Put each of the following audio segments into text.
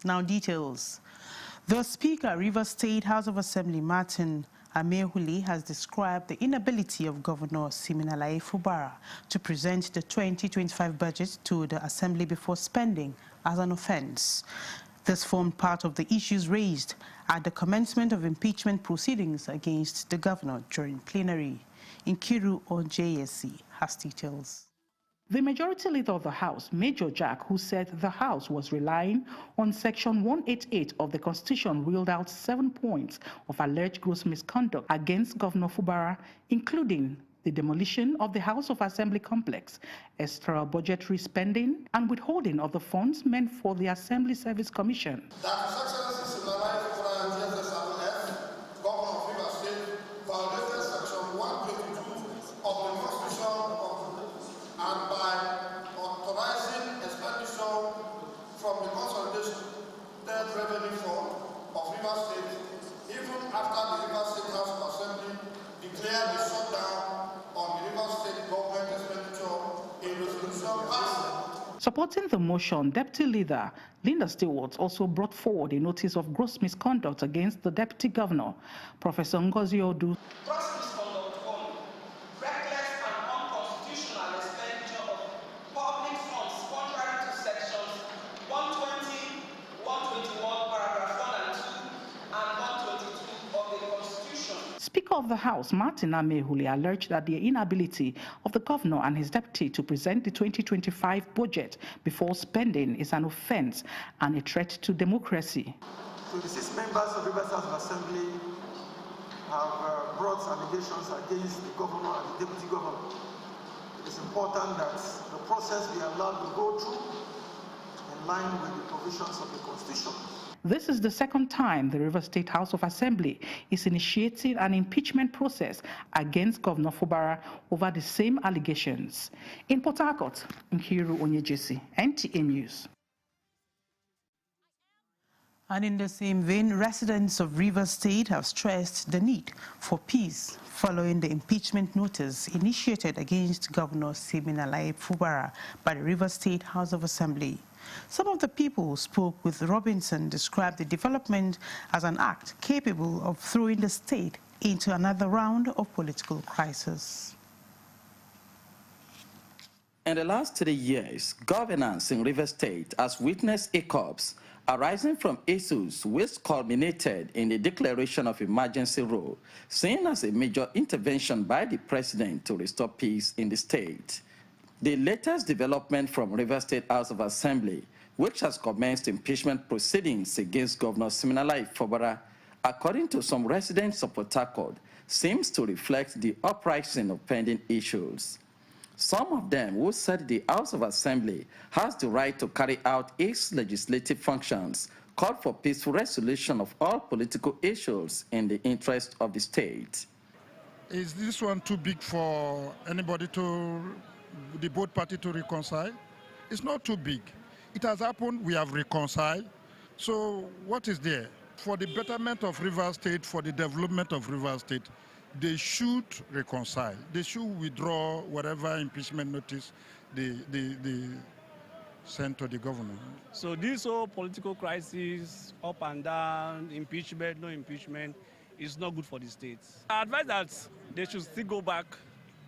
Now details. The Speaker, Rivers State House of Assembly, Martin Amaewhule, has described the inability of Governor Siminalayi Fubara to present the 2025 budget to the Assembly before spending as an offence. This formed part of the issues raised at the commencement of impeachment proceedings against the governor during plenary. Nkiru on JSC has details. The majority leader of the House, Major Jack, who said the House was relying on Section 188 of the Constitution, ruled out 7 points of alleged gross misconduct against Governor Fubara, including the demolition of the House of Assembly complex, extra budgetary spending, and withholding of the funds meant for the Assembly Service Commission. And by authorizing expenditure from the Consolidated Revenue Fund of Rivers State, even after the Rivers State House of Assembly declared a shutdown on the Rivers State government expenditure in resolution passed. Supporting the motion, Deputy Leader Linda Stewart also brought forward a notice of gross misconduct against the Deputy Governor, Professor Ngozi Odu. Speaker of the House, Martin Amaewhule, alleged that the inability of the governor and his deputy to present the 2025 budget before spending is an offence and a threat to democracy. 26 members of Rivers House of Assembly have brought allegations against the governor and the deputy governor. It is important that the process be allowed to go through in line with the provisions of the Constitution. This is the second time the Rivers State House of Assembly is initiating an impeachment process against Governor Fubara over the same allegations. In Port Harcourt, Nkiru Onyejesi, NTA News. And in the same vein, residents of Rivers State have stressed the need for peace following the impeachment notice initiated against Governor Siminalayi Fubara by the Rivers State House of Assembly. Some of the people who spoke with Robinson described the development as an act capable of throwing the state into another round of political crisis. In the last 3 years, governance in Rivers State has witnessed hiccups arising from issues which culminated in the declaration of emergency rule, seen as a major intervention by the president to restore peace in the state. The latest development from Rivers State House of Assembly, which has commenced impeachment proceedings against Governor Siminalayi Fubara, according to some residents of Port Harcourt, seems to reflect the uprising of pending issues. Some of them who said the House of Assembly has the right to carry out its legislative functions called for peaceful resolution of all political issues in the interest of the state. Is this one too big for anybody the both parties to reconcile? It's not too big. It has happened, we have reconciled. So what is there? For the betterment of Rivers State, for the development of Rivers State, they should reconcile. They should withdraw whatever impeachment notice they sent to the government. So this whole political crisis, up and down, impeachment, no impeachment, is not good for the states. I advise that they should still go back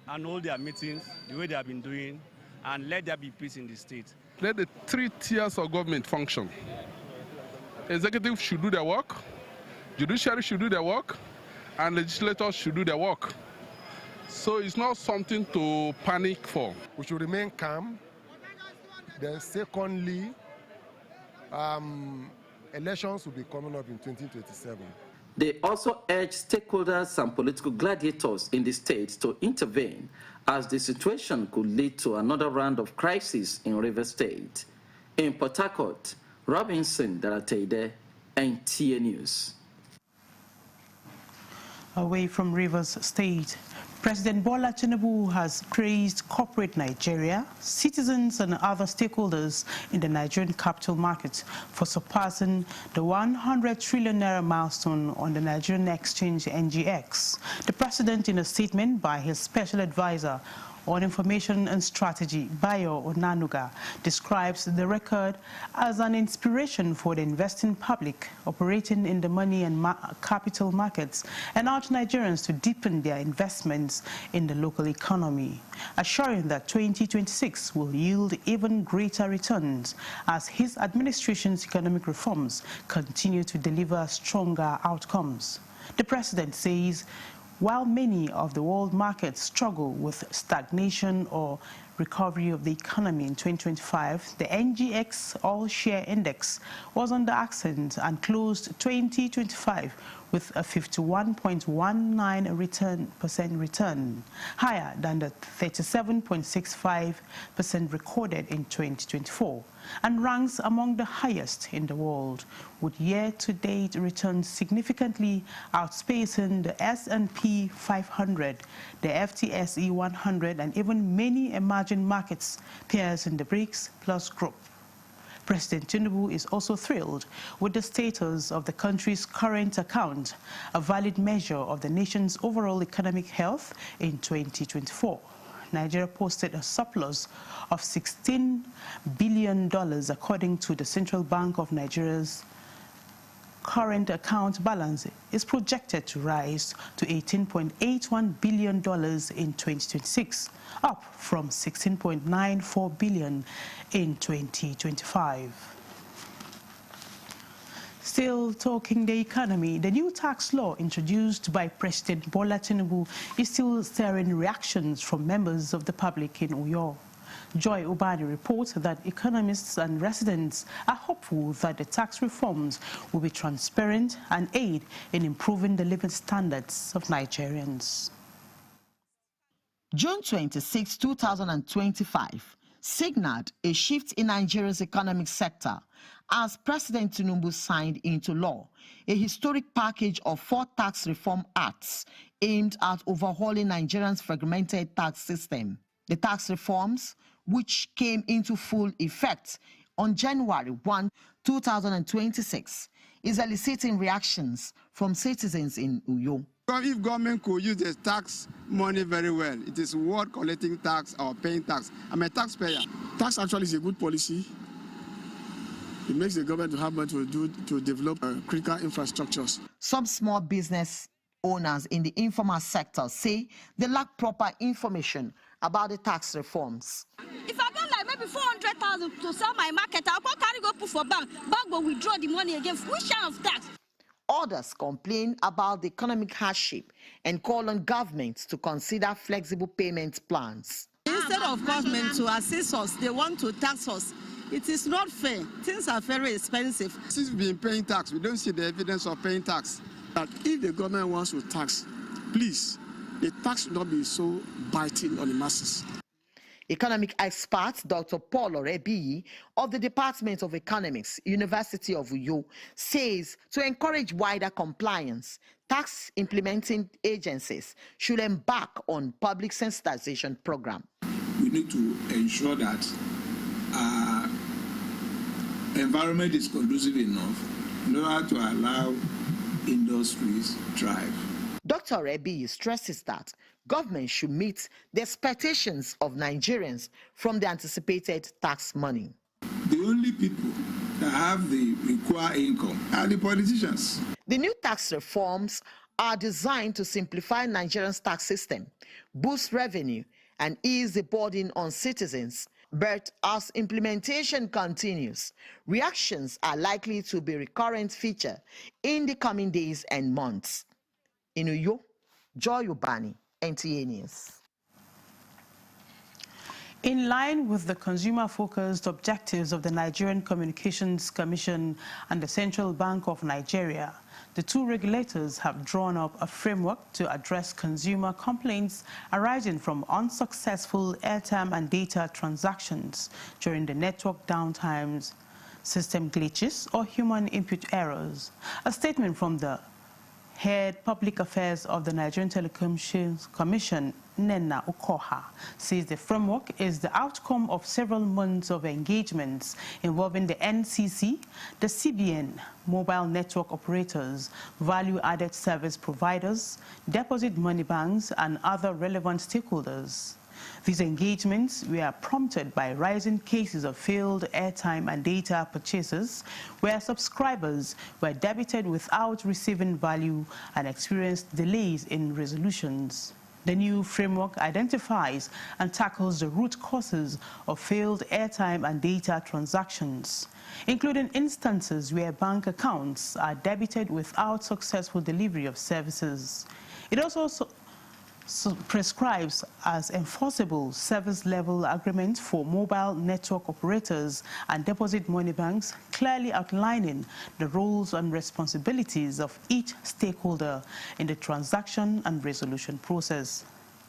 and hold their meetings the way they have been doing and let there be peace in the state. Let the 3 tiers of government function. Executive should do their work, judiciary should do their work, and legislators should do their work. So it's not something to panic for. We should remain calm. Then secondly, elections will be coming up in 2027. They also urged stakeholders and political gladiators in the state to intervene, as the situation could lead to another round of crisis in Rivers State. In Port Harcourt, Robinson Daratede, NTA News. Away from Rivers State, President Bola Tinubu has praised corporate Nigeria, citizens and other stakeholders in the Nigerian capital market for surpassing the 100 trillion naira milestone on the Nigerian exchange NGX. The president, in a statement by his special advisor on Information and Strategy, Bayo Onanuga, describes the record as an inspiration for the investing public operating in the money and capital markets and urged Nigerians to deepen their investments in the local economy, assuring that 2026 will yield even greater returns as his administration's economic reforms continue to deliver stronger outcomes. The president says while many of the world markets struggle with stagnation or recovery of the economy in 2025, the NGX All-Share Index was on the ascent and closed 2025 with a 51.19% return, higher than the 37.65% recorded in 2024, and ranks among the highest in the world, with year-to-date returns significantly outspacing the S&P 500, the FTSE 100, and even many emerging markets peers in the BRICS Plus group. President Tinubu is also thrilled with the status of the country's current account, a valid measure of the nation's overall economic health in 2024. Nigeria posted a surplus of $16 billion according to the Central Bank of Nigeria's current account balance is projected to rise to $18.81 billion in 2026, up from $16.94 billion in 2025. Still talking the economy, the new tax law introduced by President Bola Tinubu is still stirring reactions from members of the public in Uyo. Joy Ubani reports that economists and residents are hopeful that the tax reforms will be transparent and aid in improving the living standards of Nigerians. June 26, 2025 signaled a shift in Nigeria's economic sector as President Tinubu signed into law a historic package of 4 tax reform acts aimed at overhauling Nigeria's fragmented tax system. The tax reforms, which came into full effect on January 1, 2026, is eliciting reactions from citizens in Uyo. If government could use the tax money very well, it is worth collecting tax or paying tax. I'm a taxpayer. Tax actually is a good policy. It makes the government to have money to develop critical infrastructures. Some small business owners in the informal sector say they lack proper information about the tax reforms. If I got like maybe 400,000 to sell my market, I'll carry go put for bank. Bank will withdraw the money again. Which kind of tax? Others complain about the economic hardship and call on governments to consider flexible payment plans. Instead of government to assist us, they want to tax us. It is not fair. Things are very expensive. Since we've been paying tax, we don't see the evidence of paying tax. But if the government wants to tax, please, the tax should not be so biting on the masses. Economic expert Dr. Paul Orebiyi of the Department of Economics, University of Uyo, says to encourage wider compliance, tax implementing agencies should embark on public sensitization program. We need to ensure that our environment is conducive enough in order to allow industries thrive. Dr. Orebiyi stresses that government should meet the expectations of Nigerians from the anticipated tax money. The only people that have the required income are the politicians. The new tax reforms are designed to simplify Nigeria's tax system, boost revenue, and ease the burden on citizens. But as implementation continues, reactions are likely to be a recurrent feature in the coming days and months. In Uyo, Joy Ubani, NTA News. In line with the consumer-focused objectives of the Nigerian Communications Commission and the Central Bank of Nigeria, the two regulators have drawn up a framework to address consumer complaints arising from unsuccessful airtime and data transactions during the network downtimes, system glitches, or human input errors. A statement from the Head Public Affairs of the Nigerian Telecommunications Commission, Nena Ukoha, says the framework is the outcome of several months of engagements involving the NCC, the CBN, mobile network operators, value-added service providers, deposit money banks, and other relevant stakeholders. These engagements were prompted by rising cases of failed airtime and data purchases, where subscribers were debited without receiving value and experienced delays in resolutions. The new framework identifies and tackles the root causes of failed airtime and data transactions, including instances where bank accounts are debited without successful delivery of services. It also prescribes as enforceable service-level agreements for mobile network operators and deposit money banks, clearly outlining the roles and responsibilities of each stakeholder in the transaction and resolution process.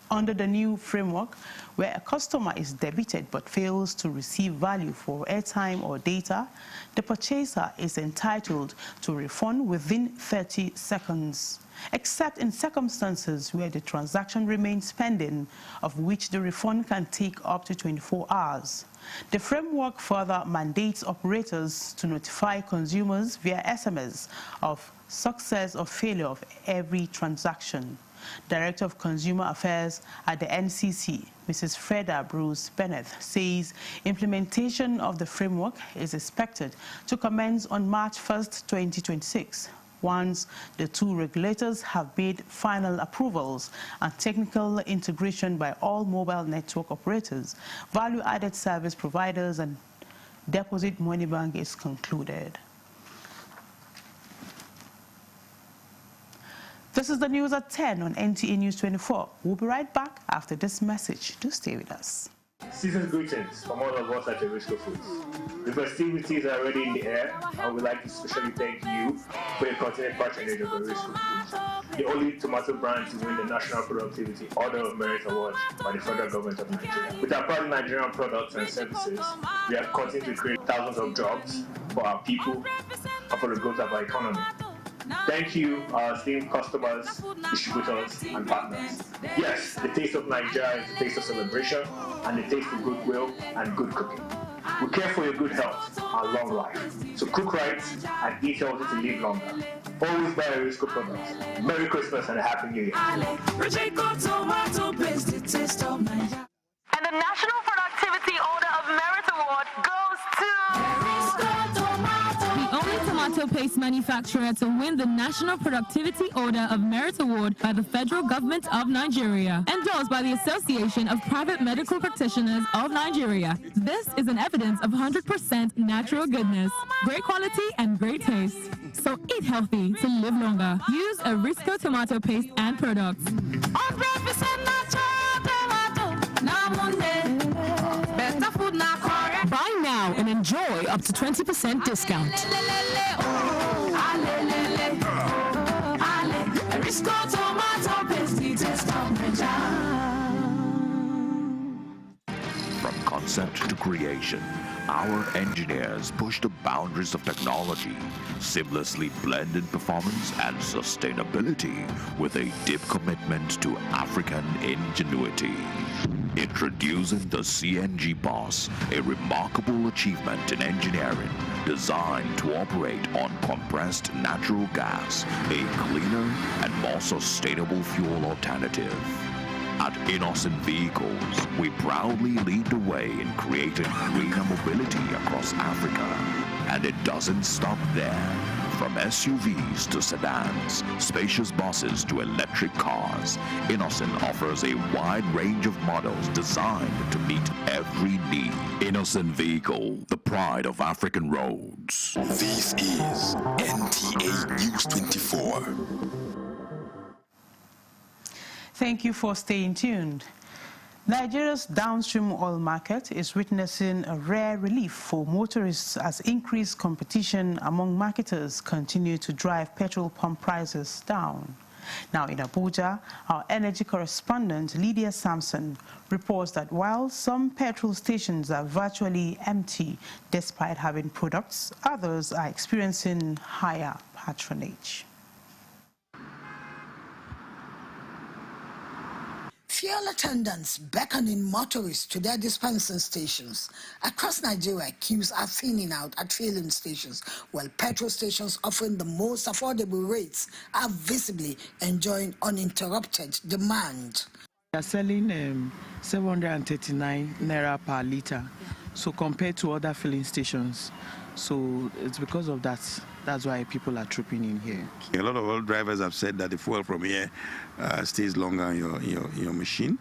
Under the new framework, where a customer is debited but fails to receive value for airtime or data, the purchaser is entitled to refund within 30 seconds, except in circumstances where the transaction remains pending, of which the refund can take up to 24 hours. The framework further mandates operators to notify consumers via SMS of success or failure of every transaction. Director of Consumer Affairs at the NCC, Mrs. Freda Bruce Bennett, says implementation of the framework is expected to commence on March 1, 2026, once the two regulators have made final approvals and technical integration by all mobile network operators, value-added service providers, and deposit money bank is concluded. This is the news at 10 on NTA News 24. We'll be right back after this message. Do stay with us. Season's greetings from all of us at Risco Foods. The festivities are already in the air, and we'd like to especially thank you for your continued patronage of Risco Foods, the only tomato brand to win the National Productivity Order of Merit Award by the federal government of Nigeria. With our proud Nigerian products and services, we have continued to create thousands of jobs for our people and for the growth of our economy. Thank you, our esteemed customers, distributors, and partners. Yes, the taste of Nigeria is the taste of celebration and the taste of goodwill and good cooking. We care for your good health and long life. So cook right and eat healthy to live longer. Always buy Risco products. Merry Christmas and a Happy New Year. And the National Productivity Order of Merit Award goes to the only tomato paste manufacturer to win the National Productivity Order of Merit Award by the federal government of Nigeria, endorsed by the Association of Private Medical Practitioners of Nigeria. This is an evidence of 100% natural goodness, great quality, and great taste. So eat healthy to live longer. Use a Risco tomato paste and products. 100% natural tomato. Better food now. Buy now and enjoy up to 20% discount. From concept to creation, our engineers push the boundaries of technology, seamlessly blending performance and sustainability with a deep commitment to African ingenuity. Introducing the CNG Boss, a remarkable achievement in engineering designed to operate on compressed natural gas, a cleaner and more sustainable fuel alternative. At Innocent Vehicles, we proudly lead the way in creating greener mobility across Africa. And it doesn't stop there. From SUVs to sedans, spacious buses to electric cars, Innocent offers a wide range of models designed to meet every need. Innocent Vehicle, the pride of African roads. This is NTA News 24. Thank you for staying tuned. Nigeria's downstream oil market is witnessing a rare relief for motorists as increased competition among marketers continue to drive petrol pump prices down. Now in Abuja, our energy correspondent Lydia Sampson reports that while some petrol stations are virtually empty despite having products, others are experiencing higher patronage. Fuel attendants beckoning motorists to their dispensing stations. Across Nigeria, queues are thinning out at filling stations, while petrol stations offering the most affordable rates are visibly enjoying uninterrupted demand. They are selling 739 naira per liter, so compared to other filling stations. So it's because of that. That's why people are trooping in here. A lot of oil drivers have said that the fuel from here stays longer in your machine.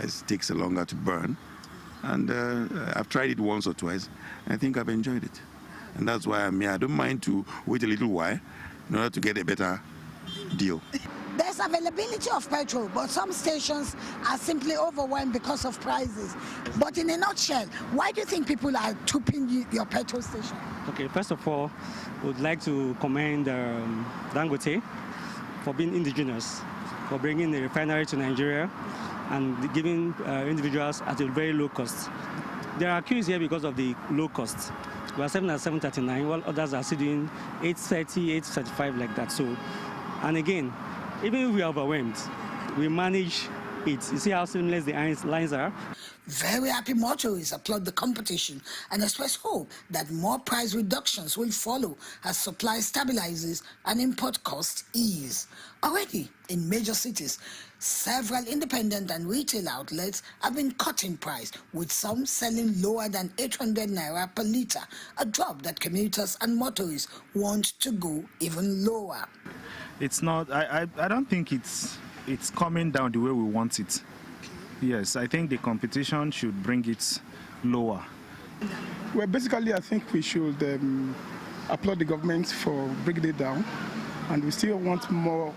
It takes longer to burn. And I've tried it once or twice. I think I've enjoyed it. And that's why I'm here. I don't mind to wait a little while in order to get a better deal. There's availability of petrol, but some stations are simply overwhelmed because of prices. But in a nutshell, why do you think people are trooping your petrol station? Okay, first of all, I would like to commend Dangote for being indigenous, for bringing the refinery to Nigeria and giving individuals at a very low cost. There are queues here because of the low cost. We are selling at 739, while others are selling 830, 835 like that. So, and again, even if we are overwhelmed, we manage it. You see how seamless the lines are? Very happy motorists applaud the competition and express hope that more price reductions will follow as supply stabilizes and import costs ease. Already in major cities, several independent and retail outlets have been cutting price, with some selling lower than 800 naira per litre, a drop that commuters and motorists want to go even lower. It's not, I don't think it's coming down the way we want it. Yes, I think the competition should bring it lower. Well, basically, I think we should applaud the government for bringing it down, and we still want more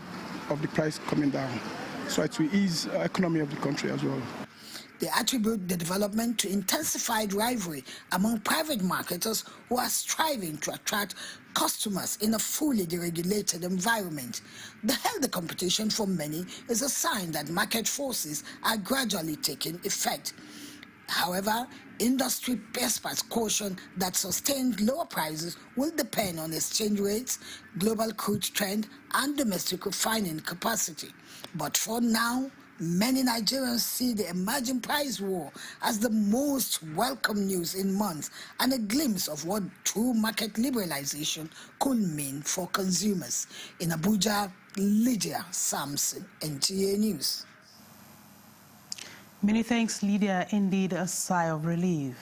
of the price coming down, so it will ease the economy of the country as well. They attribute the development to intensified rivalry among private marketers who are striving to attract customers in a fully deregulated environment. The healthy competition for many is a sign that market forces are gradually taking effect. However, industry experts caution that sustained lower prices will depend on exchange rates, global crude trend, and domestic refining capacity. But for now, many Nigerians see the emerging price war as the most welcome news in months and a glimpse of what true market liberalization could mean for consumers. In Abuja, Lydia Sampson, NTA News. Many thanks, Lydia. Indeed, a sigh of relief.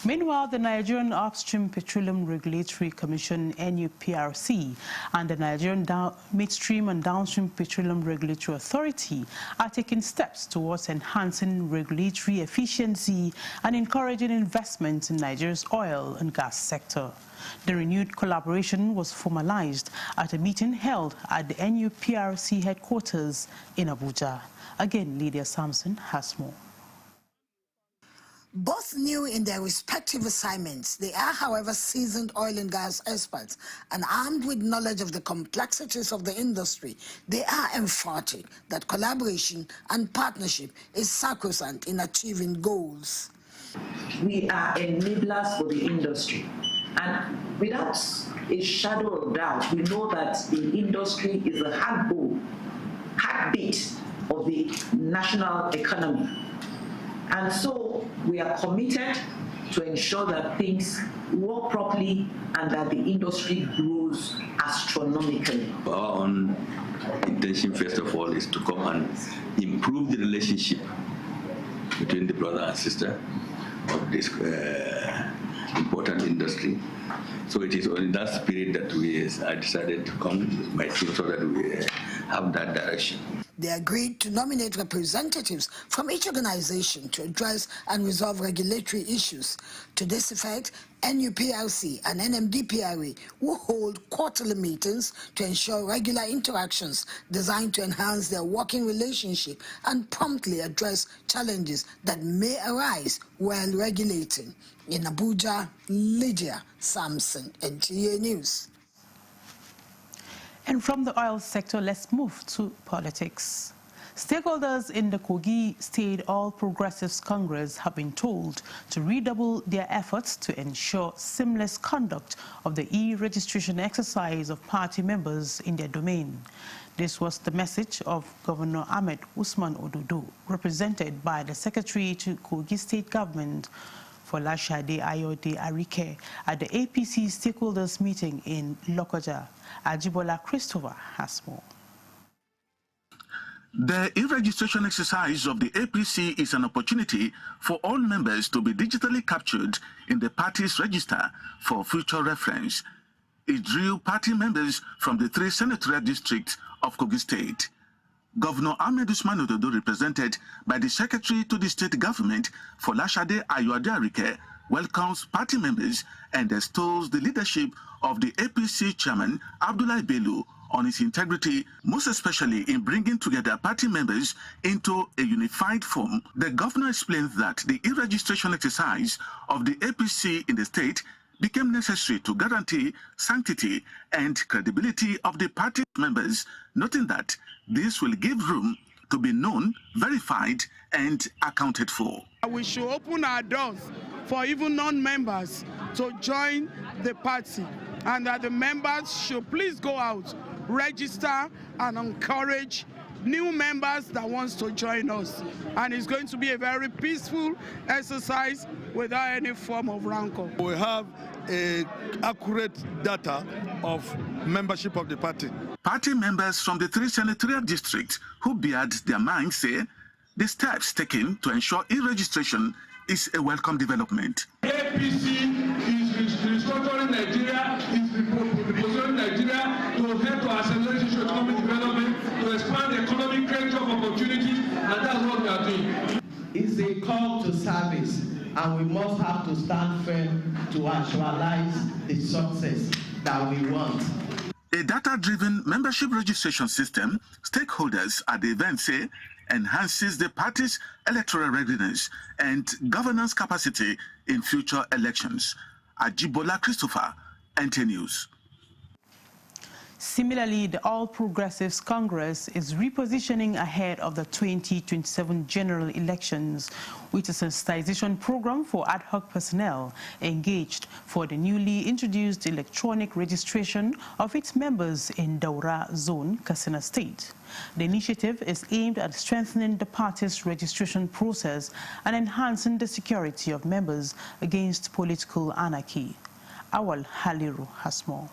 Meanwhile, the Nigerian Upstream Petroleum Regulatory Commission, NUPRC, and the Nigerian Midstream and Downstream Petroleum Regulatory Authority are taking steps towards enhancing regulatory efficiency and encouraging investment in Nigeria's oil and gas sector. The renewed collaboration was formalized at a meeting held at the NUPRC headquarters in Abuja. Again, Lydia Sampson has more. Both new in their respective assignments, they are, however, seasoned oil and gas experts, and armed with knowledge of the complexities of the industry, they are emphatic that collaboration and partnership is sacrosanct in achieving goals. We are enablers for the industry, and without a shadow of doubt, we know that the industry is the heartbeat of the national economy. And so we are committed to ensure that things work properly and that the industry grows astronomically. Our own intention, first of all, is to come and improve the relationship between the brother and sister of this important industry. So it is in that spirit that I decided to come with my team so that we have that direction. They agreed to nominate representatives from each organization to address and resolve regulatory issues. To this effect, NUPRC and NMDPRA will hold quarterly meetings to ensure regular interactions designed to enhance their working relationship and promptly address challenges that may arise while regulating. In Abuja, Lydia Sampson, NTA News. And from the oil sector, let's move to politics. Stakeholders in the Kogi State All Progressives Congress have been told to redouble their efforts to ensure seamless conduct of the e-registration exercise of party members in their domain. This was the message of Governor Ahmed Usman Ododo, represented by the Secretary to Kogi State Government, Folashade Ayode Arike, at the APC stakeholders meeting in Lokoja. Ajibola Christopher has more. The e-registration exercise of the APC is an opportunity for all members to be digitally captured in the party's register for future reference. It drew party members from the 3 senatorial districts of Kogi State. Governor Ahmed Usman Ododo, represented by the Secretary to the State Government, Folashade Ayoadarike, welcomes party members and extols the leadership of the APC chairman, Abdullahi Bello, on his integrity, most especially in bringing together party members into a unified form. The governor explains that the e-registration exercise of the APC in the state became necessary to guarantee sanctity and credibility of the party members, noting that this will give room to be known, verified, and accounted for. We should open our doors for even non-members to join the party, and that the members should please go out, register, and encourage new members that wants to join us. And it's going to be a very peaceful exercise without any form of rancor. We have accurate data of membership of the party. Party members from the 3 senatorial districts who bared their minds say the steps taken to ensure e-registration is a welcome development. APC is restructuring Nigeria, is repositioning Nigeria to help to accelerate economic development, to expand the economic range of opportunities, and that's what we are doing. It's a call to service, and we must have to stand firm to actualize the success that we want. A data-driven membership registration system, stakeholders at the event say, enhances the party's electoral readiness and governance capacity in future elections. Ajibola Christopher, NT News. Similarly, the All Progressives Congress is repositioning ahead of the 2027 general elections with a sensitization program for ad hoc personnel engaged for the newly introduced electronic registration of its members in Daura Zone, Katsina State. The initiative is aimed at strengthening the party's registration process and enhancing the security of members against political anarchy. Awal Haliru has more.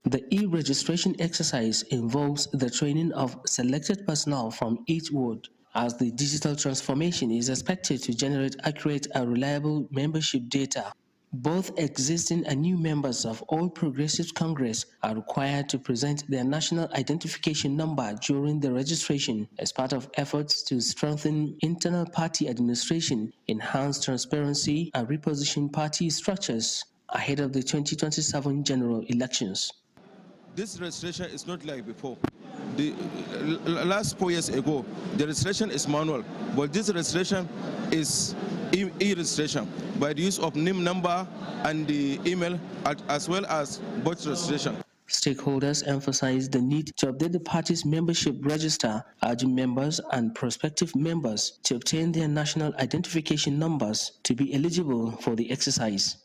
The e-registration exercise involves the training of selected personnel from each ward, as the digital transformation is expected to generate accurate and reliable membership data. Both existing and new members of All Progressives Congress are required to present their national identification number during the registration as part of efforts to strengthen internal party administration, enhance transparency, and reposition party structures ahead of the 2027 general elections. This registration is not like before. The last 4 years ago, the registration is manual, but this registration is e-registration by the use of NIM number and the email, as well as vote registration. Stakeholders emphasize the need to update the party's membership register, urging members and prospective members to obtain their national identification numbers to be eligible for the exercise.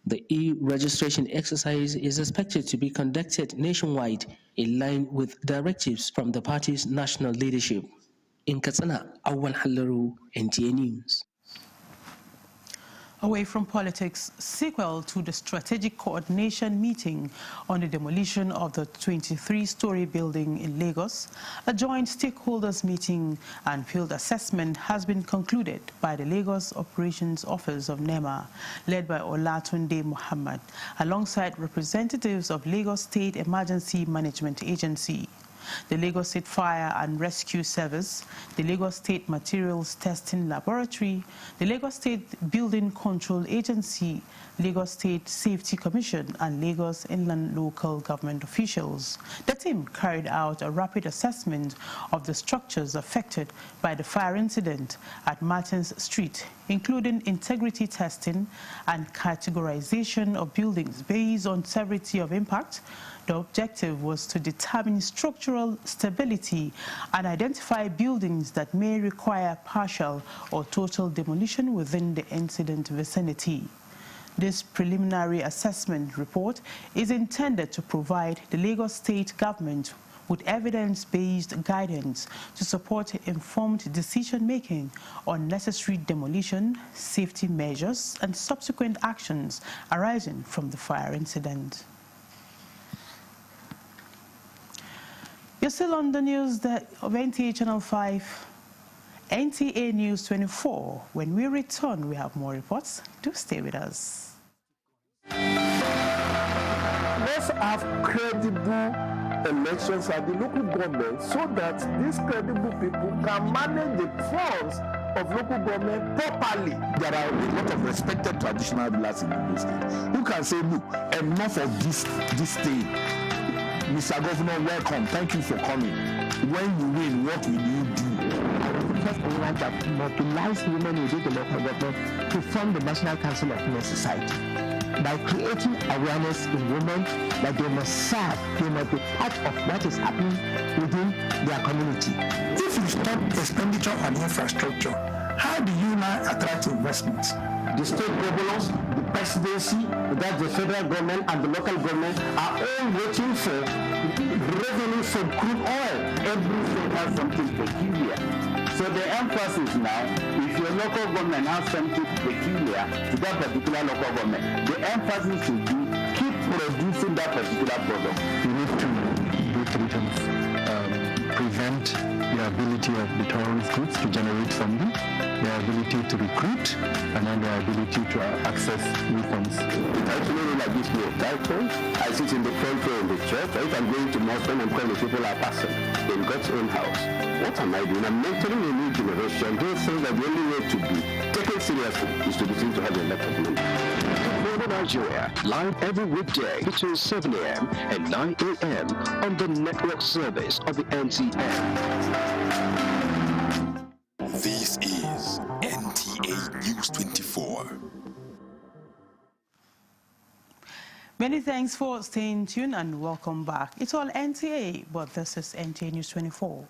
The e-registration exercise is expected to be conducted nationwide in line with directives from the party's national leadership. In Katsina, Awal Halaru, NTA News. Away from politics, sequel to the strategic coordination meeting on the demolition of the 23-story building in Lagos, a joint stakeholders meeting and field assessment has been concluded by the Lagos Operations Office of NEMA, led by Olatunde Muhammad, alongside representatives of Lagos State Emergency Management Agency, the Lagos State Fire and Rescue Service, the Lagos State Materials Testing Laboratory, the Lagos State Building Control Agency, Lagos State Safety Commission, and Lagos Inland Local Government officials. The team carried out a rapid assessment of the structures affected by the fire incident at Martins Street, including integrity testing and categorization of buildings based on severity of impact. The objective was to determine structural stability and identify buildings that may require partial or total demolition within the incident vicinity. This preliminary assessment report is intended to provide the Lagos State government with evidence-based guidance to support informed decision-making on necessary demolition, safety measures, and subsequent actions arising from the fire incident. You're still on the news of NTA Channel 5, NTA News 24. When we return, we have more reports. Do stay with us. Let's have credible elections at the local government so that these credible people can manage the funds of local government properly. There are a lot of respected traditional rulers in the state who can say, look, enough of this thing. Mr. Governor, welcome. Thank you for coming. When you win, what will you do? First, we want to mobilize women within the local government to form the National Council of Women's Society by creating awareness in women that they must serve, they must be part of what is happening within their community. If you stop expenditure on infrastructure, how do you now attract investments? The state governors, the presidency, that the federal government and the local government are all waiting for revenue from crude oil. Every state has something peculiar. So the emphasis now, if your local government has something peculiar to that particular local government, the emphasis should be keep producing that particular product. You need to do three things. Prevent the ability of the terrorist groups to generate funding, their ability to recruit, and then their ability to access weapons. Actually, like this way, I sit in the front row in the church, or if I'm going to mosque and I'm calling people are passing in God's own house. What am I doing? I'm mentoring a new generation. Those things that the only way to be taken seriously is to begin to have a lot of money. Nigeria, live every weekday between 7 a.m. and 9 a.m. on the network service of the NTN. This is NTA News 24. Many thanks for staying tuned and welcome back. It's all NTA, but this is NTA News 24.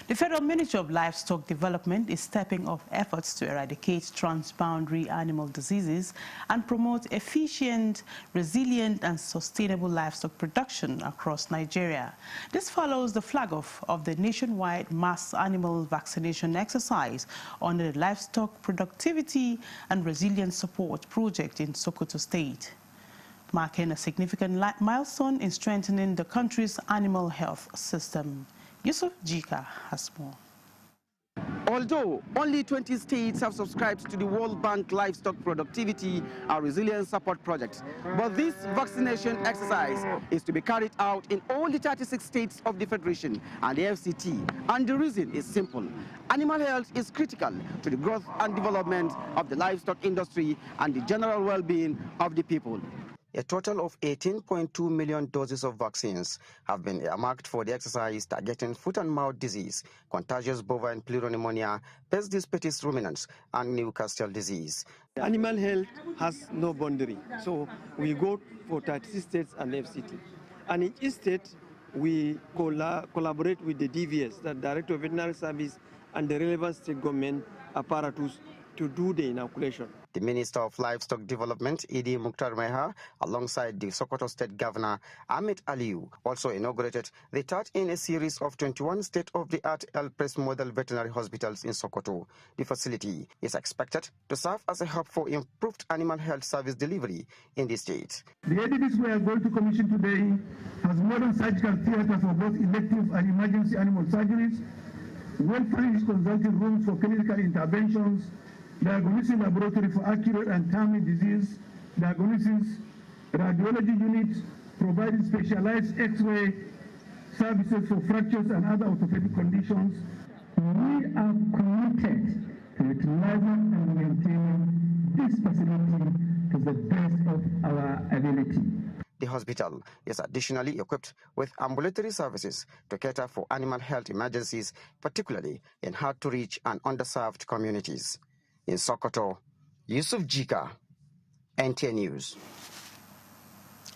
The Federal Ministry of Livestock Development is stepping up efforts to eradicate transboundary animal diseases and promote efficient, resilient and sustainable livestock production across Nigeria. This follows the flag-off of the nationwide mass animal vaccination exercise under the Livestock Productivity and Resilience Support Project in Sokoto State, marking a significant milestone in strengthening the country's animal health system. Yusuf Jika has more. Although only 20 states have subscribed to the World Bank Livestock Productivity and Resilience Support Project, but this vaccination exercise is to be carried out in all the 36 states of the Federation and the FCT. And the reason is simple. Animal health is critical to the growth and development of the livestock industry and the general well-being of the people. A total of 18.2 million doses of vaccines have been earmarked for the exercise targeting foot and mouth disease, contagious bovine pleuropneumonia, Pes dispetis ruminants, and Newcastle disease. Animal health has no boundary, so we go for 36 states and FCT. And in each state, we collaborate with the DVS, the Director of Veterinary Service, and the relevant state government apparatus to do the inoculation. The Minister of Livestock Development, Idi Mukhtar Meha, alongside the Sokoto State Governor, Ahmed Aliyu, also inaugurated the third in a series of 21 state-of-the-art L-Press model veterinary hospitals in Sokoto. The facility is expected to serve as a hub for improved animal health service delivery in the state. The edifice we are going to commission today has modern surgical theaters for both elective and emergency animal surgeries, well-furnished consulting rooms for clinical interventions, diagnostic laboratory for accurate and timely disease diagnosis, radiology units providing specialized X-ray services for fractures and other orthopedic conditions. We are committed to utilizing and maintaining this facility to the best of our ability. The hospital is additionally equipped with ambulatory services to cater for animal health emergencies, particularly in hard-to-reach and underserved communities. In Sokoto, Yusuf Jika, NTA News.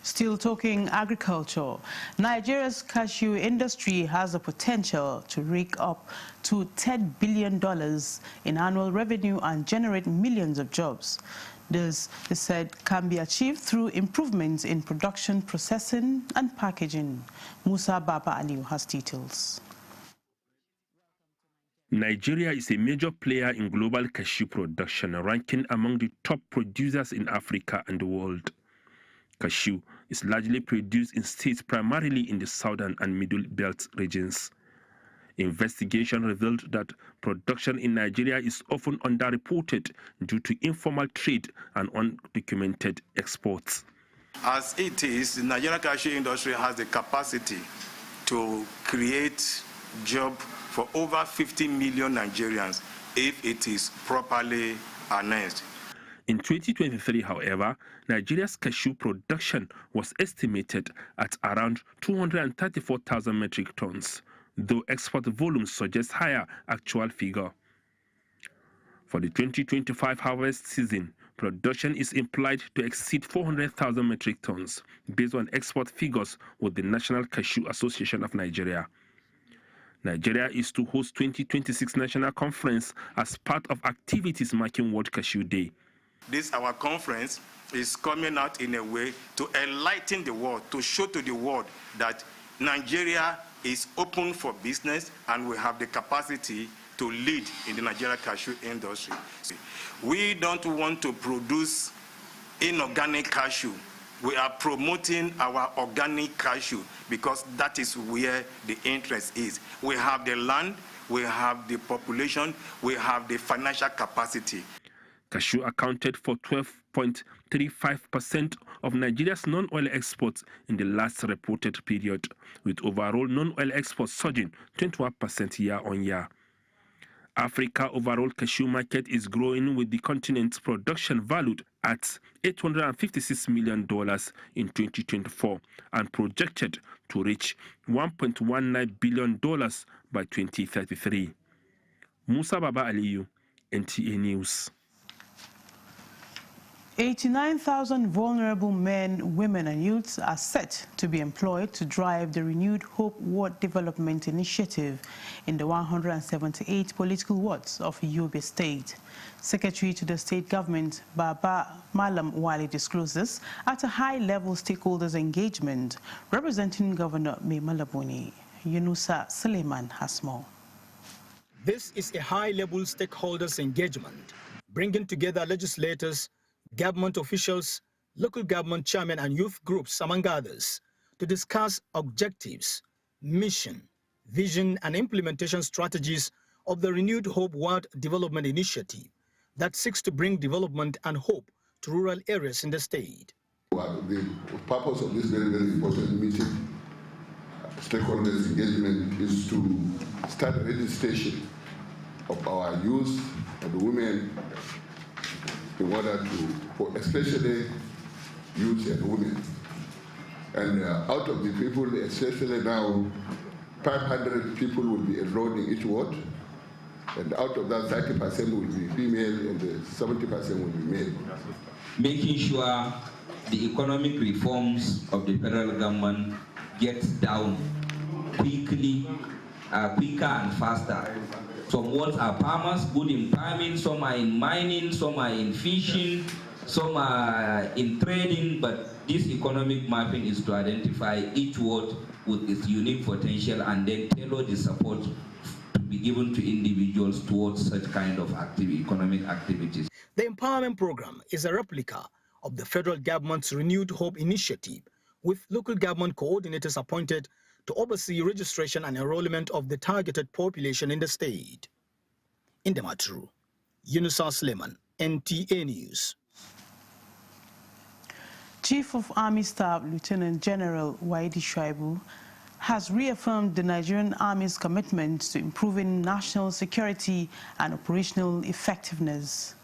Still talking agriculture, Nigeria's cashew industry has the potential to rake up to $10 billion in annual revenue and generate millions of jobs. This, they said, can be achieved through improvements in production, processing and packaging. Musa Baba Aliu has details. Nigeria is a major player in global cashew production, ranking among the top producers in Africa and the world. Cashew is largely produced in states primarily in the southern and middle belt regions. Investigation revealed that production in Nigeria is often underreported due to informal trade and undocumented exports. As it is, the Nigerian cashew industry has the capacity to create jobs for over 50 million Nigerians if it is properly harnessed. In 2023, however, Nigeria's cashew production was estimated at around 234,000 metric tons, though export volumes suggest higher actual figure. For the 2025 harvest season, production is implied to exceed 400,000 metric tons, based on export figures with the National Cashew Association of Nigeria. Nigeria is to host 2026 National Conference as part of activities marking World Cashew Day. This our conference is coming out in a way to enlighten the world, to show to the world that Nigeria is open for business and we have the capacity to lead in the Nigerian cashew industry. We don't want to produce inorganic cashew. We are promoting our organic cashew because that is where the interest is. We have the land, we have the population, we have the financial capacity. Cashew accounted for 12.35% of Nigeria's non-oil exports in the last reported period, with overall non-oil exports surging 21% year-on-year. Africa's overall cashew market is growing, with the continent's production valued at $856 million in 2024 and projected to reach $1.19 billion by 2033. Musa Baba Aliyu, NTA News. 89,000 vulnerable men, women and youths are set to be employed to drive the renewed Hope Ward Development Initiative in the 178 political wards of Yobe State. Secretary to the state government, Baba Malam Wali, disclosed this at a high-level stakeholders engagement representing Governor Mai Malabuni. Yunusa Suleiman has more. This is a high-level stakeholders engagement, bringing together legislators, government officials, local government chairmen and youth groups, among others, to discuss objectives, mission, vision and implementation strategies of the renewed Hope Ward Development Initiative that seeks to bring development and hope to rural areas in the state. The purpose of this very, very important meeting, stakeholders engagement, is to start registration of our youth and women in order for especially youth and women. And out of the people, especially now, 500 people will be enrolled in each ward. And out of that, 30% will be female and 70% will be male. Making sure the economic reforms of the federal government get down quickly, quicker and faster. Some wards are farmers, good in farming, some are in mining, some are in fishing, some are in trading, but this economic mapping is to identify each ward with its unique potential and then tailor the support to be given to individuals towards such kind of economic activities. The empowerment program is a replica of the federal government's Renewed Hope initiative, with local government coordinators appointed to oversee registration and enrollment of the targeted population in the state. In Damaturu, Yunusa Suleiman, NTA News. Chief of Army Staff Lieutenant General Waidi Shuaibu has reaffirmed the Nigerian Army's commitment to improving national security and operational effectiveness.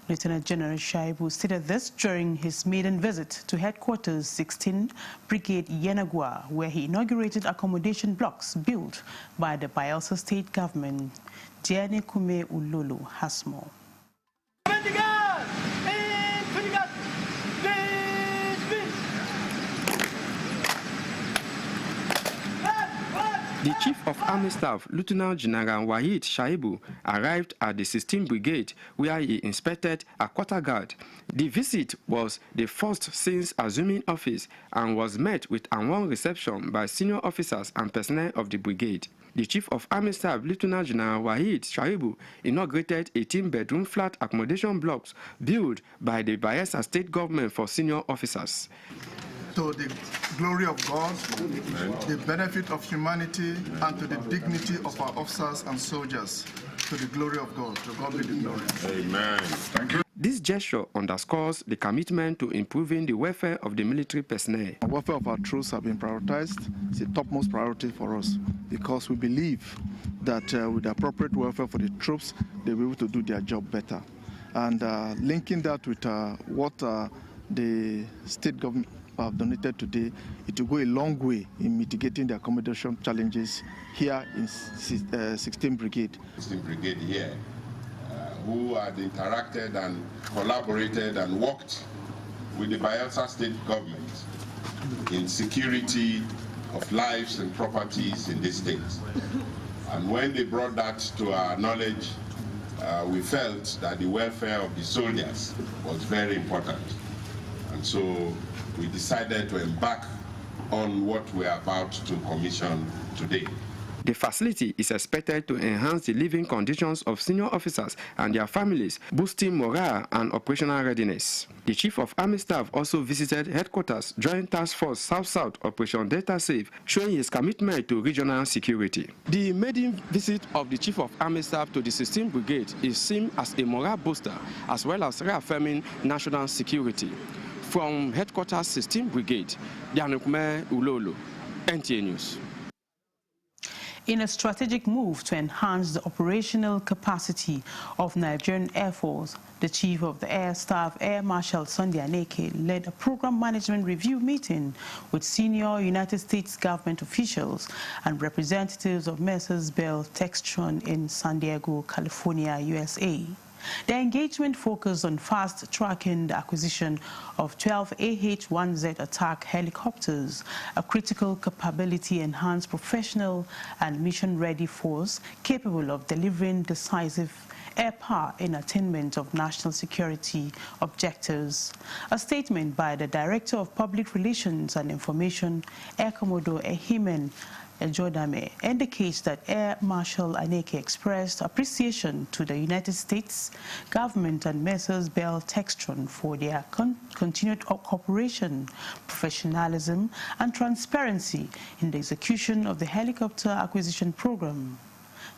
Lieutenant General Shuaibu stated this during his maiden visit to Headquarters 16 Brigade Yenagua, where he inaugurated accommodation blocks built by the Bayelsa State Government. Diane Kume Ululu has more. The Chief of Army Staff, Lieutenant General Wahid Shaibu, arrived at the 16th Brigade where he inspected a quarter guard. The visit was the first since assuming office and was met with a warm reception by senior officers and personnel of the brigade. The Chief of Army Staff, Lieutenant General Wahid Shaibu, inaugurated 18-bedroom flat accommodation blocks built by the Bayelsa State Government for senior officers. To the glory of God, the benefit of humanity, and to the dignity of our officers and soldiers, to the glory of God. To God be the glory. Amen. Thank you. This gesture underscores the commitment to improving the welfare of the military personnel. The welfare of our troops have been prioritized. It's a topmost priority for us because we believe that with the appropriate welfare for the troops, they'll be able to do their job better. And linking that with what the state government have donated today, it will go a long way in mitigating the accommodation challenges here in 16th Brigade. 16th Brigade here, who had interacted and collaborated and worked with the Bayelsa State Government in security of lives and properties in this state. And when they brought that to our knowledge, we felt that the welfare of the soldiers was very important. And so we decided to embark on what we are about to commission today. The facility is expected to enhance the living conditions of senior officers and their families, boosting morale and operational readiness. The Chief of Army Staff also visited Headquarters Joint Task Force South-South Operation Delta Safe, showing his commitment to regional security. The maiden visit of the Chief of Army Staff to the 16th Brigade is seen as a morale booster, as well as reaffirming national security. From Headquarters 16th Brigade, Dianukume Ulolo, NTA News. In a strategic move to enhance the operational capacity of Nigerian Air Force, the Chief of the Air Staff, Air Marshal Sunday Aneke, led a program management review meeting with senior United States government officials and representatives of Messrs. Bell Textron in San Diego, California, USA. The engagement focused on fast-tracking the acquisition of 12 AH-1Z attack helicopters, a critical capability-enhanced professional and mission-ready force capable of delivering decisive air power in attainment of national security objectives. A statement by the Director of Public Relations and Information, Air Commodore Ehimen Ejodame, indicates that Air Marshal Aneke expressed appreciation to the United States government and Messrs. Bell Textron for their continued cooperation, professionalism, and transparency in the execution of the helicopter acquisition program.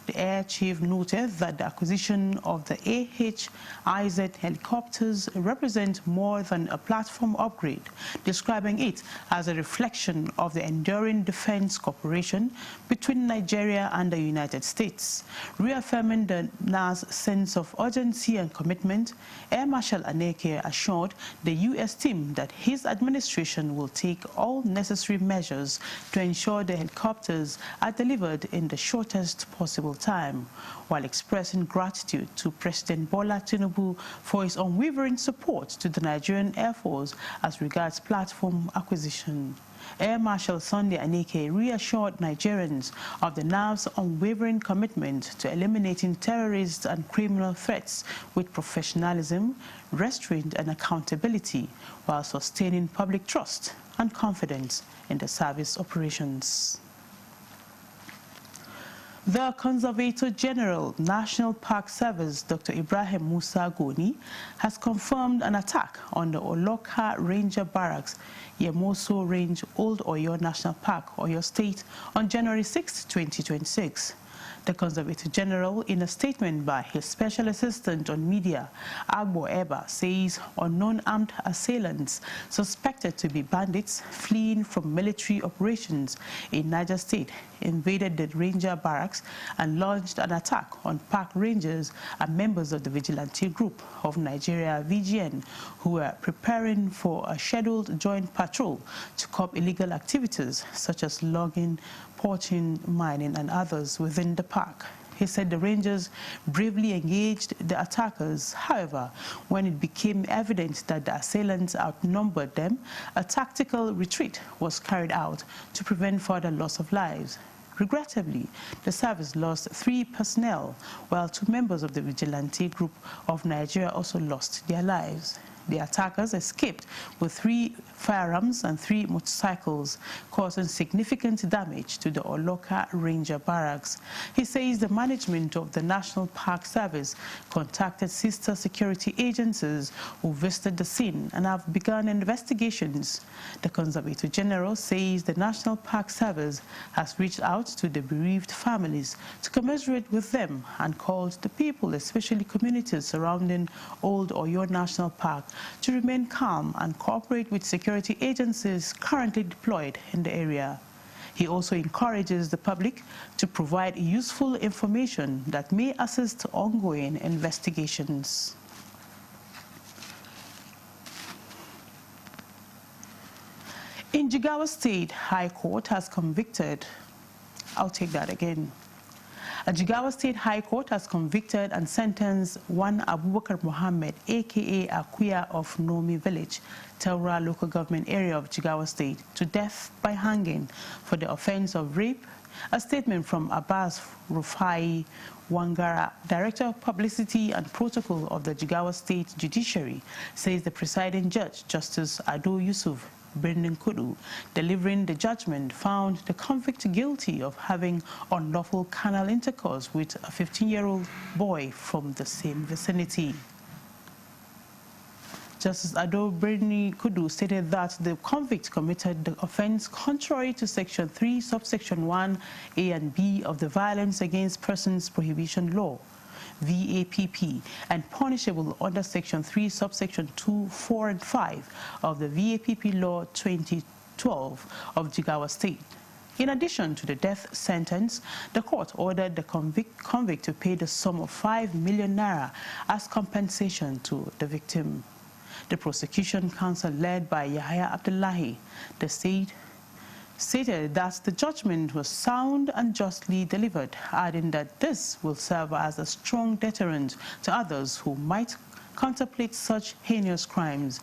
The Air Chief noted that the acquisition of the AH-IZ helicopters represents more than a platform upgrade, describing it as a reflection of the enduring defense cooperation between Nigeria and the United States. Reaffirming the NAS sense of urgency and commitment, Air Marshal Aneke assured the U.S. team that his administration will take all necessary measures to ensure the helicopters are delivered in the shortest possible time, while expressing gratitude to President Bola Tinubu for his unwavering support to the Nigerian Air Force as regards platform acquisition. Air Marshal Sunday Aneke reassured Nigerians of the NAV's unwavering commitment to eliminating terrorist and criminal threats with professionalism, restraint and accountability, while sustaining public trust and confidence in the service operations. The Conservator General, National Park Service, Dr. Ibrahim Musa Goni, has confirmed an attack on the Oloka Ranger Barracks, Yemoso Range, Old Oyo National Park, Oyo State, on January 6, 2026. The Conservator General, in a statement by his Special Assistant on Media, Agbo Eba, says unknown armed assailants suspected to be bandits fleeing from military operations in Niger State invaded the Ranger Barracks and launched an attack on park rangers and members of the vigilante group of Nigeria VGN who were preparing for a scheduled joint patrol to curb illegal activities such as logging, poaching, mining and others within the park. He said the Rangers bravely engaged the attackers. However, when it became evident that the assailants outnumbered them, a tactical retreat was carried out to prevent further loss of lives. Regrettably, the service lost 3 personnel, while 2 members of the vigilante group of Nigeria also lost their lives. The attackers escaped with 3 firearms and 3 motorcycles, causing significant damage to the Oloka Ranger Barracks. He says the management of the National Park Service contacted sister security agencies who visited the scene and have begun investigations. The Conservator General says the National Park Service has reached out to the bereaved families to commiserate with them and called the people, especially communities surrounding Old Oyo National Park, to remain calm and cooperate with security agencies currently deployed in the area. He also encourages the public to provide useful information that may assist ongoing investigations. In Jigawa State, High Court has convicted, A Jigawa State High Court has convicted and sentenced one Abubakar Mohammed, a.k.a. Akuya of Nomi Village, Taura local government area of Jigawa State, to death by hanging for the offense of rape. A statement from Abbas Rufai Wangara, Director of Publicity and Protocol of the Jigawa State Judiciary, says the presiding judge, Justice Ado Yusuf Brendan Kudu, delivering the judgment, found the convict guilty of having unlawful carnal intercourse with a 15-year-old boy from the same vicinity. Justice Ado Brendan Kudu stated that the convict committed the offense contrary to Section 3, subsection 1, A and B of the Violence Against Persons Prohibition Law, VAPP, and punishable under Section 3, subsection 2, 4, and 5 of the VAPP Law 2012 of Jigawa State. In addition to the death sentence, the court ordered the convict to pay the sum of 5 million naira as compensation to the victim. The prosecution counsel, led by Yahya Abdullahi, the state, stated that the judgment was sound and justly delivered, adding that this will serve as a strong deterrent to others who might contemplate such heinous crimes.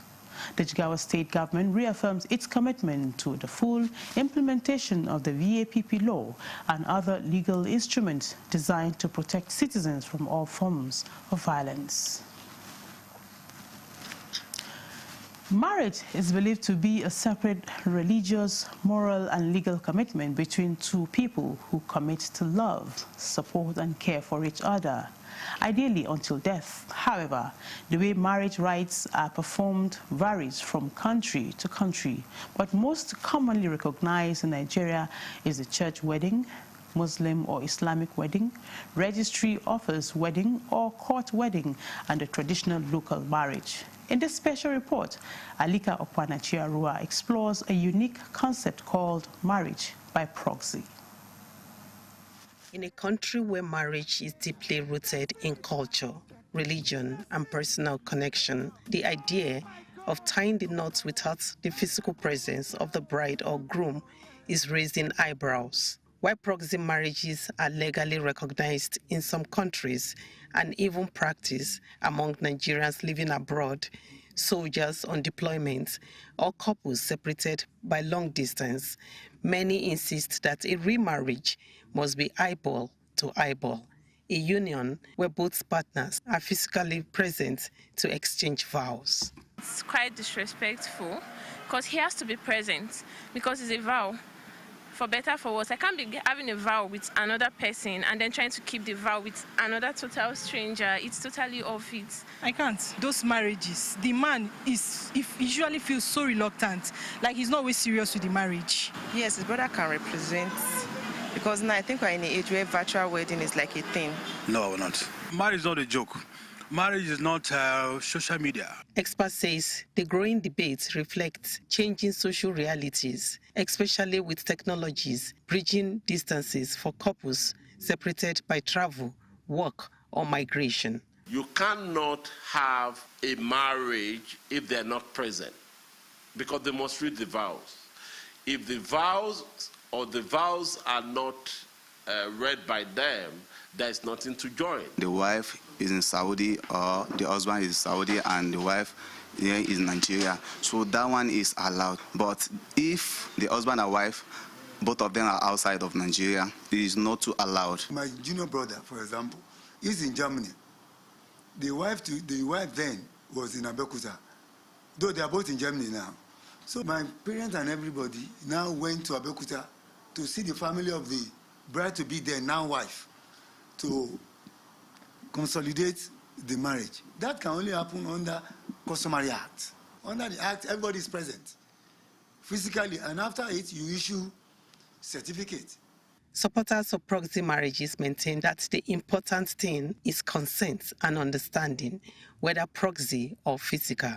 The Jigawa State government reaffirms its commitment to the full implementation of the VAPP law and other legal instruments designed to protect citizens from all forms of violence. Marriage is believed to be a separate religious, moral, and legal commitment between 2 people who commit to love, support, and care for each other, ideally until death. However, the way marriage rites are performed varies from country to country, but most commonly recognized in Nigeria is the church wedding, Muslim or Islamic wedding, registry office wedding, or court wedding, and the traditional local marriage. In this special report, Alika Okwana-Chiarua explores a unique concept called marriage by proxy. In a country where marriage is deeply rooted in culture, religion, and personal connection, the idea of tying the knots without the physical presence of the bride or groom is raising eyebrows. While proxy marriages are legally recognized in some countries and even practiced among Nigerians living abroad, soldiers on deployment, or couples separated by long distance, many insist that a remarriage must be eyeball to eyeball, a union where both partners are physically present to exchange vows. It's quite disrespectful because he has to be present because it's a vow. For better, for worse, I can't be having a vow with another person and then trying to keep the vow with another total stranger. It's totally off it. I can't. Those marriages, the man usually feels so reluctant, like he's not always serious with the marriage. Yes, his brother can represent, because now I think we're in an age where virtual wedding is like a thing. No, we're not. Marriage is not a joke. Marriage is not social media. Experts says the growing debate reflects changing social realities, especially with technologies bridging distances for couples separated by travel, work, or migration. You cannot have a marriage if they're not present, because they must read the vows. If the vows are not read by them, there's nothing to join. The wife is in Saudi, or the husband is Saudi and the wife is in Nigeria. So that one is allowed. But if the husband and wife both of them are outside of Nigeria. It is not too allowed. My junior brother, for example, is in Germany. The wife then was in Abeokuta, though they are both in Germany now. So my parents and everybody now went to Abeokuta to see the family of the bride-to-be, their now wife, to consolidate the marriage. That can only happen under customary act. Under the act, everybody is present physically, and after it, you issue certificate. Supporters of proxy marriages maintain that the important thing is consent and understanding, whether proxy or physical.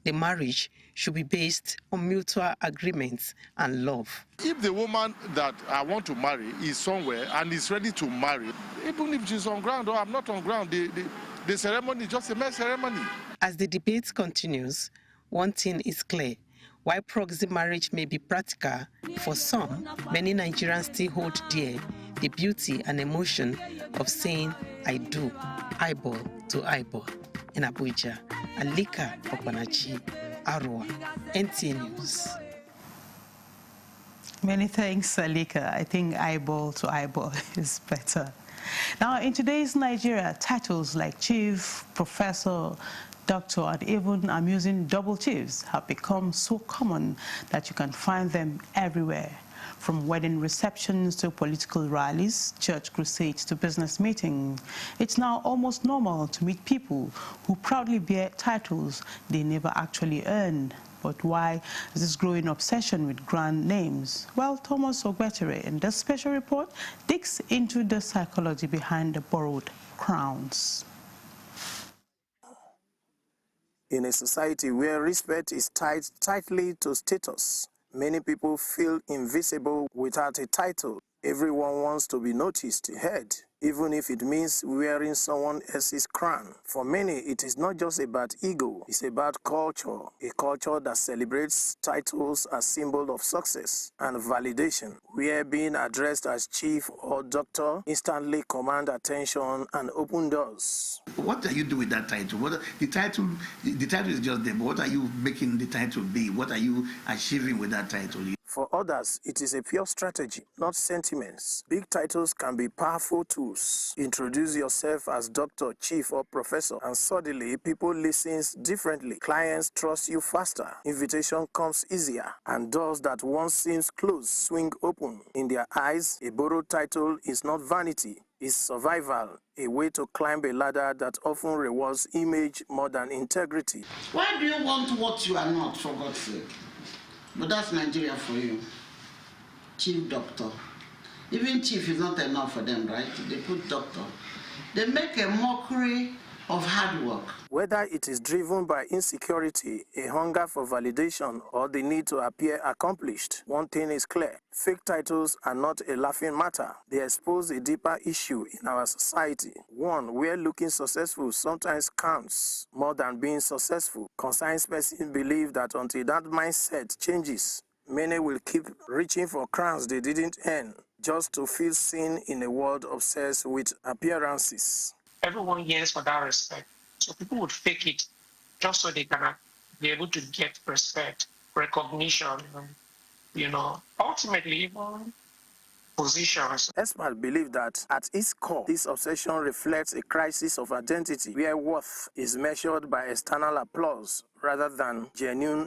The marriage should be based on mutual agreements and love. If the woman that I want to marry is somewhere and is ready to marry, even if she's on ground or I'm not on ground, the ceremony is just a mere ceremony. As the debate continues, one thing is clear. While proxy marriage may be practical, for some, many Nigerians still hold dear the beauty and emotion of saying, I do, eyeball to eyeball. In Abuja, Alika Okpanachi, Arua, NTA News. Many thanks, Alika. I think eyeball to eyeball is better. Now, in today's Nigeria, titles like chief, professor, doctor, and even amusing double chiefs have become so common that you can find them everywhere. From wedding receptions to political rallies, church crusades to business meetings, it's now almost normal to meet people who proudly bear titles they never actually earned. But why is this growing obsession with grand names? Well, Thomas Ogbetere in this special report digs into the psychology behind the borrowed crowns. In a society where respect is tied tightly to status, many people feel invisible without a title. Everyone wants to be noticed, heard, even if it means wearing someone else's crown. For many, it is not just about ego, it's about culture, a culture that celebrates titles as symbol of success and validation, where being addressed as chief or doctor instantly command attention and open doors. What are you doing with that title? The title is just there, but what are you making the title be? What are you achieving with that title? For others, it is a pure strategy, not sentiments. Big titles can be powerful tools. Introduce yourself as doctor, chief, or professor, and suddenly people listen differently. Clients trust you faster. Invitation comes easier, and doors that once seemed closed swing open. In their eyes, a borrowed title is not vanity. It's survival, a way to climb a ladder that often rewards image more than integrity. Why do you want what you are not, for God's sake? But that's Nigeria for you. Chief doctor. Even chief is not enough for them, right? They put doctor. They make a mockery of hard work. Whether it is driven by insecurity, a hunger for validation, or the need to appear accomplished, one thing is clear. Fake titles are not a laughing matter. They expose a deeper issue in our society, one where looking successful sometimes counts more than being successful. Concerned persons believe that until that mindset changes, many will keep reaching for crowns they didn't earn, just to feel seen in a world obsessed with appearances. Everyone yearns for that respect. So people would fake it just so they can be able to get respect, recognition, ultimately even positions. Experts believe that at its core, this obsession reflects a crisis of identity where worth is measured by external applause rather than genuine